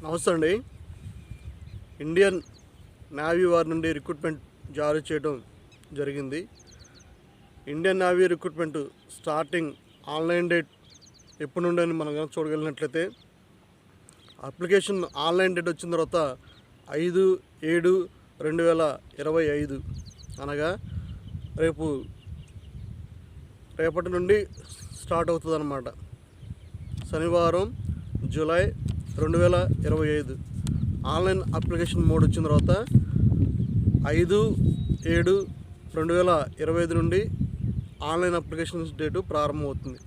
నమస్తే అండి. Indian navy వారి నుండి రిక్రూట్మెంట్ జారీ చేయడం జరిగింది. Indian navy recruitment starting online date ఎప్పటి నుండి అని మనం కనుక చూడగలిగినట్లయితే, అప్లికేషన్ ఆన్లైన్ డేట్ వచ్చిన తర్వాత 5/7/2025 అనగా రేపటి నుండి స్టార్ట్ అవుతుంది అన్నమాట. శనివారం జూలై 2025 ఆన్లైన్ అప్లికేషన్ మోడ్ వచ్చిన తర్వాత 5/7/2025 నుండి ఆన్లైన్ అప్లికేషన్ డేటు ప్రారంభమవుతుంది.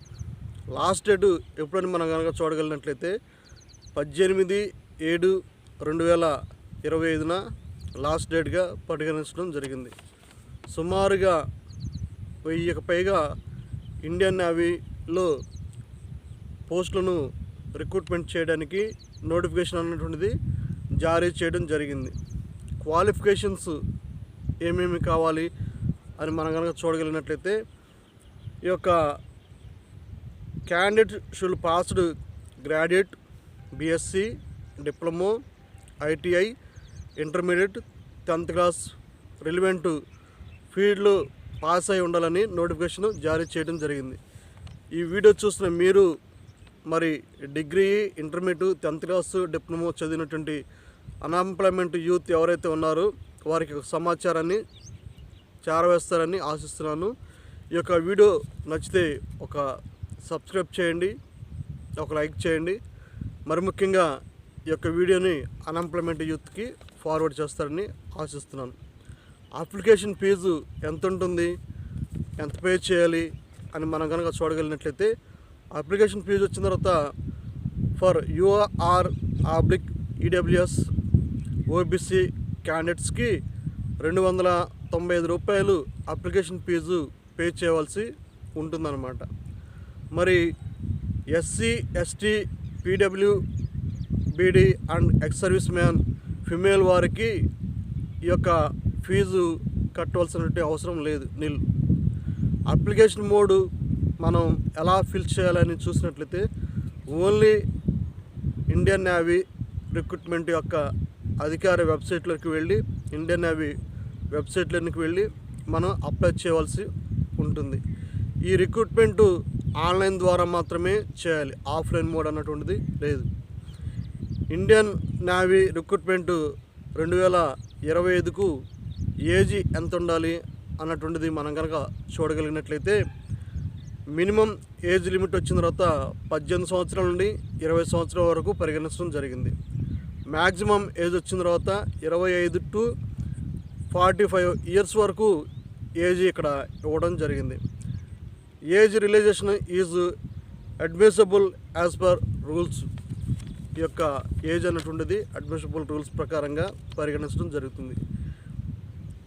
లాస్ట్ డేటు ఎప్పుడని మనం కనుక చూడగలిగినట్లయితే 18/7/2025 లాస్ట్ డేట్గా పరిగణించడం జరిగింది. సుమారుగా 1000కి పైగా ఇండియన్ నేవీలో పోస్టులను రిక్రూట్మెంట్ చేయడానికి నోటిఫికేషన్ అన్నటువంటిది జారీ చేయడం జరిగింది. క్వాలిఫికేషన్స్ ఏమేమి కావాలి అని మనం కనుక చూడగలిగినట్లయితే, ఈ యొక్క candidate should passed graduate, BSc, diploma, ITI, intermediate, 10th class relevant ఫీల్డ్లో పాస్ అయి ఉండాలని నోటిఫికేషన్ జారీ చేయడం జరిగింది. ఈ వీడియో చూస్తున్న మీరు మరి degree, intermediate, 10th class, diploma చదివినటువంటి అన్ఎంప్లాయ్మెంట్ యూత్ ఎవరైతే ఉన్నారో వారికి సమాచారాన్ని చేరవేస్తారని ఆశిస్తున్నాను. ఈ యొక్క వీడియో నచ్చితే ఒక సబ్స్క్రైబ్ చేయండి, ఒక లైక్ చేయండి. మరి ముఖ్యంగా ఈ యొక్క వీడియోని అన్ఎంప్లాయ్మెంట్ యూత్కి ఫార్వర్డ్ చేస్తారని ఆశిస్తున్నాను. అప్లికేషన్ ఫీజు ఎంత ఉంటుంది, ఎంత పే చేయాలి అని మనం కనుక చూడగలిగినట్లయితే, అప్లికేషన్ ఫీజు వచ్చిన తర్వాత ఫర్ UR/EWS ఓబీసీ క్యాండిడేట్స్కి 295 రూపాయలు అప్లికేషన్ ఫీజు పే చేయవలసి ఉంటుందన్నమాట. మరి SC, ST, PWBD and ex service man female వారికి ఈ యొక్క ఫీజు కట్టవలసినటువంటి అవసరం లేదు, నిల్. అప్లికేషన్ మోడ్ మనం ఎలా ఫిల్ చేయాలని చూసినట్లయితే, ఓన్లీ ఇండియన్ నేవీ రిక్రూట్మెంట్ యొక్క అధికార వెబ్సైట్లోకి వెళ్ళి, ఇండియన్ నేవీ వెబ్సైట్లోకి వెళ్ళి మనం అప్లై చేయవలసి ఉంటుంది. ఈ రిక్రూట్మెంటు ఆన్లైన్ ద్వారా మాత్రమే చేయాలి, ఆఫ్లైన్ మోడ్ అన్నటువంటిది లేదు. ఇండియన్ నేవీ రిక్రూట్మెంటు 2025కు ఏజ్ ఎంత ఉండాలి అన్నటువంటిది మనం కనుక చూడగలిగినట్లయితే, మినిమం ఏజ్ లిమిట్ వచ్చిన తర్వాత 18 సంవత్సరాల నుండి 20 సంవత్సరాల వరకు పరిగణించడం జరిగింది. మ్యాక్సిమం ఏజ్ వచ్చిన తర్వాత 25 to 45 ఇయర్స్ వరకు ఏజ్ ఇక్కడ ఇవ్వడం జరిగింది. Age relaxation is admissible as per rules. ఈ యొక్క ఏజ్ అన్నటువంటిది అడ్మిసిబుల్ రూల్స్ ప్రకారంగా పరిగణించడం జరుగుతుంది.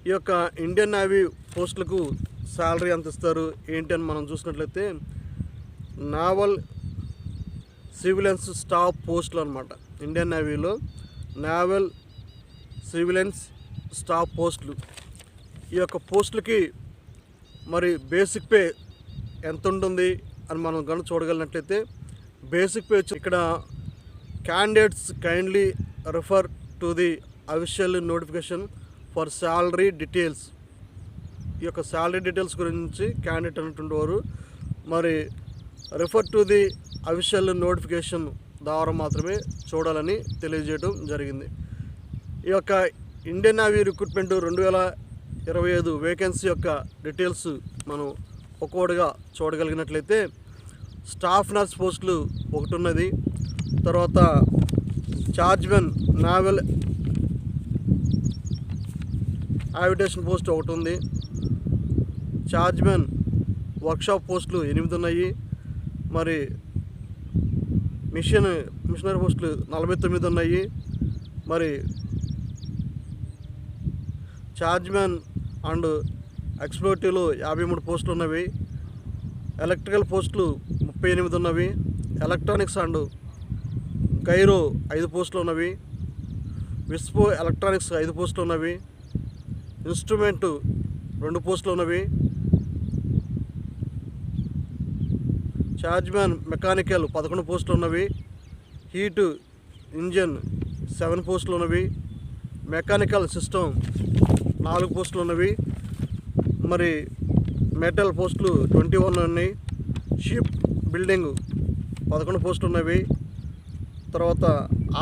ఈ యొక్క ఇండియన్ నేవీ పోస్టులకు శాలరీ ఎంత ఇస్తారు ఏంటి అని మనం చూసినట్లయితే, నావల్ సివిలియన్స్ స్టాఫ్ పోస్టులు అనమాట. ఇండియన్ నేవీలో నావల్ సివిలియన్స్ స్టాఫ్ పోస్టులు. ఈ యొక్క పోస్టులకి మరి బేసిక్ పే ఎంత ఉంటుంది అని మనం కనుక చూడగలిగినట్లయితే, బేసిక్ పే ఇక్కడ candidates kindly refer to the official notification for salary details. ఈ యొక్క శాలరీ డీటెయిల్స్ గురించి క్యాండిడేట్ అనేటువంటి వారు మరి refer to the official notification ద్వారా మాత్రమే చూడాలని తెలియజేయడం జరిగింది. ఈ యొక్క ఇండియన్ నేవీ రిక్రూట్మెంట్ 2025 వేకెన్సీ యొక్క డీటెయిల్స్ మనం ఒక్కొక్కటిగా చూడగలిగినట్లయితే, స్టాఫ్ నర్స్ పోస్టులు ఒకటి ఉన్నది. తర్వాత చార్జ్మెన్ నావల్ యావిటేషన్ పోస్ట్ ఒకటి ఉంది. చార్జ్మెన్ వర్క్షాప్ పోస్టులు 8 ఉన్నాయి. మరి మిషనరీ పోస్టులు 49 ఉన్నాయి. మరి చార్జ్మెన్ అండ్ ఎక్స్ప్లోటివ్లు 53 పోస్టులు ఉన్నవి. ఎలక్ట్రికల్ పోస్టులు 38 ఉన్నవి. ఎలక్ట్రానిక్స్ అండ్ గైరో 5 పోస్టులు ఉన్నవి. విస్పో ఎలక్ట్రానిక్స్ 5 పోస్టులు ఉన్నవి. ఇన్స్ట్రుమెంటు 2 పోస్టులు ఉన్నవి. చార్జ్మ్యాన్ మెకానికల్ 11 పోస్టులు ఉన్నవి. హీటు ఇంజన్ 7 పోస్టులు ఉన్నవి, మెకానికల్ సిస్టమ్ 4 పోస్టులు ఉన్నవి, మరి మెటల్ పోస్టులు 21 ఉన్నాయి, షిప్ బిల్డింగ్ 11 పోస్టులు ఉన్నవి, తర్వాత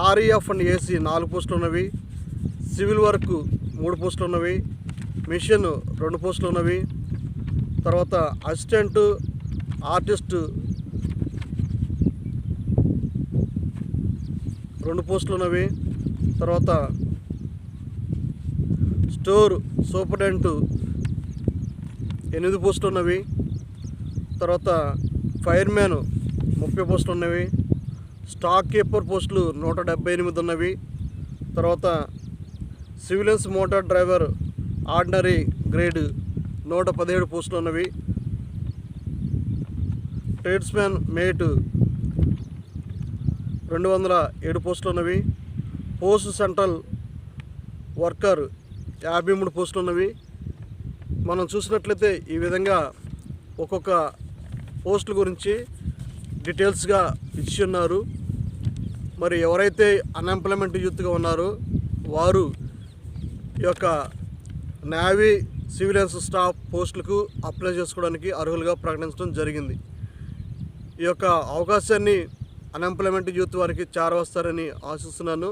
ఆర్ఈఎఫ్ అండ్ ఏసీ 4 పోస్టులు ఉన్నవి, సివిల్ వర్క్ 3 పోస్టులు ఉన్నవి, మిషన్ 2 పోస్టులు ఉన్నవి, తర్వాత అసిస్టెంట్ ఆర్టిస్ట్ 2 పోస్టులు ఉన్నవి, తర్వాత స్టోర్ సూపరింటెండెంట్ 8 పోస్టులు ఉన్నవి, తర్వాత ఫైర్మ్యాన్ 30 పోస్టులు ఉన్నవి, స్టాక్ కీపర్ పోస్టులు 178 ఉన్నవి, తర్వాత civilians motor driver ordinary grade 117 పోస్టులు ఉన్నవి, ట్రేడ్స్మ్యాన్ మేట్ 207 పోస్టులు ఉన్నవి, పోస్ట్ సెంట్రల్ వర్కర్ 53 పోస్టులు ఉన్నవి. మనం చూసినట్లయితే ఈ విధంగా ఒక్కొక్క పోస్టుల గురించి డీటెయిల్స్గా ఇచ్చి ఉన్నారు. మరి ఎవరైతే అన్ఎంప్లాయ్మెంట్ యూత్గా ఉన్నారో వారు ఈ యొక్క నేవీ సివిలియన్స్ స్టాఫ్ పోస్టులకు అప్లై చేసుకోవడానికి అర్హులుగా ప్రకటించడం జరిగింది. ఈ యొక్క అవకాశాన్ని అన్ఎంప్లాయ్మెంట్ యూత్ వారికి చేరవస్తారని ఆశిస్తున్నాను.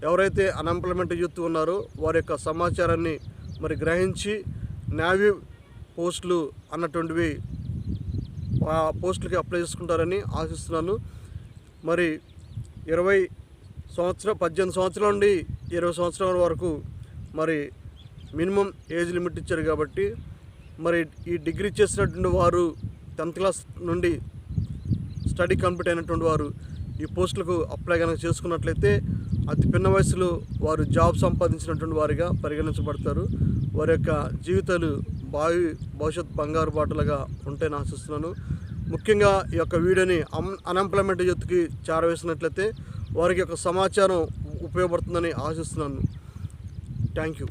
ఎవరైతే అన్ఎంప్లాయ్మెంట్ యూత్ ఉన్నారో వారి యొక్క సమాచారాన్ని మరి గ్రహించి నేవీ పోస్టులు అన్నటువంటివి ఆ పోస్టులకి అప్లై చేసుకుంటారని ఆశిస్తున్నాను. మరి 18 సంవత్సరాల నుండి 20 సంవత్సరాల వరకు మరి మినిమం ఏజ్ లిమిట్ ఇచ్చారు కాబట్టి మరి ఈ డిగ్రీ చేసినటువంటి వారు 10th క్లాస్ నుండి స్టడీ కంప్లీట్ అయినటువంటి వారు ఈ పోస్టులకు అప్లై కనుక చేసుకున్నట్లయితే అతి పిన్న వయసులో వారు జాబ్ సంపాదించినటువంటి వారిగా పరిగణించబడతారు. వారి యొక్క జీవితాలు భవిష్యత్ బంగారు బాటలుగా ఉంటాయని ఆశిస్తున్నాను. ముఖ్యంగా ఈ యొక్క వీడియోని అన్ఎంప్లాయ్మెంట్ యూత్కి చేరవేసినట్లయితే వారికి యొక్క సమాచారం ఉపయోగపడుతుందని ఆశిస్తున్నాను. Thank you.